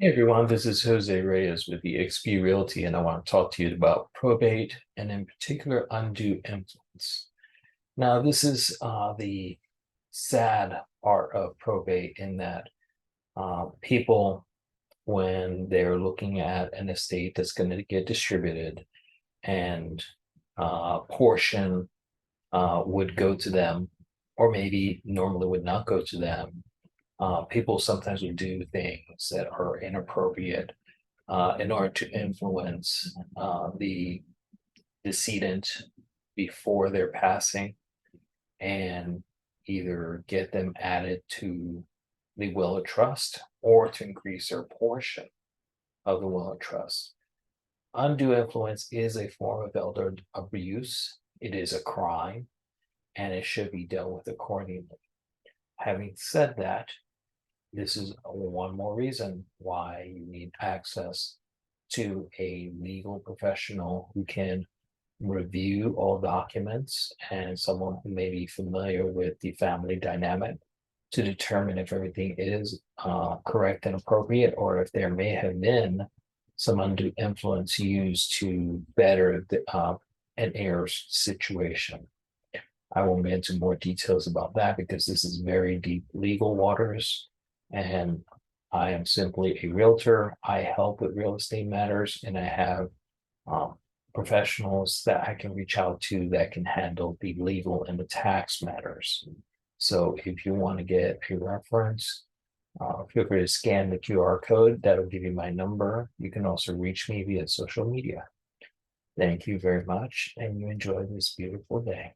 Hey everyone, this is Jose Reyes with the XP Realty, and I want to talk to you about probate and in particular undue influence. Now, this is the sad part of probate in that people, when they're looking at an estate that's going to get distributed and portion would go to them, or maybe normally would not go to them, people sometimes will do things that are inappropriate in order to influence the decedent before their passing and either get them added to the will of trust or to increase their portion of the will of trust. Undue influence is a form of elder abuse. It is a crime and it should be dealt with accordingly. Having said that, this is one more reason why you need access to a legal professional who can review all documents and someone who may be familiar with the family dynamic to determine if everything is correct and appropriate, or if there may have been some undue influence used to better an heir's situation. I won't get into more details about that because this is very deep legal waters, and I am simply a realtor. I help with real estate matters, and I have professionals that I can reach out to that can handle the legal and the tax matters. So if you want to get a reference, feel free to scan the QR code. That'll give you my number. You can also reach me via social media. Thank you very much, and you enjoy this beautiful day.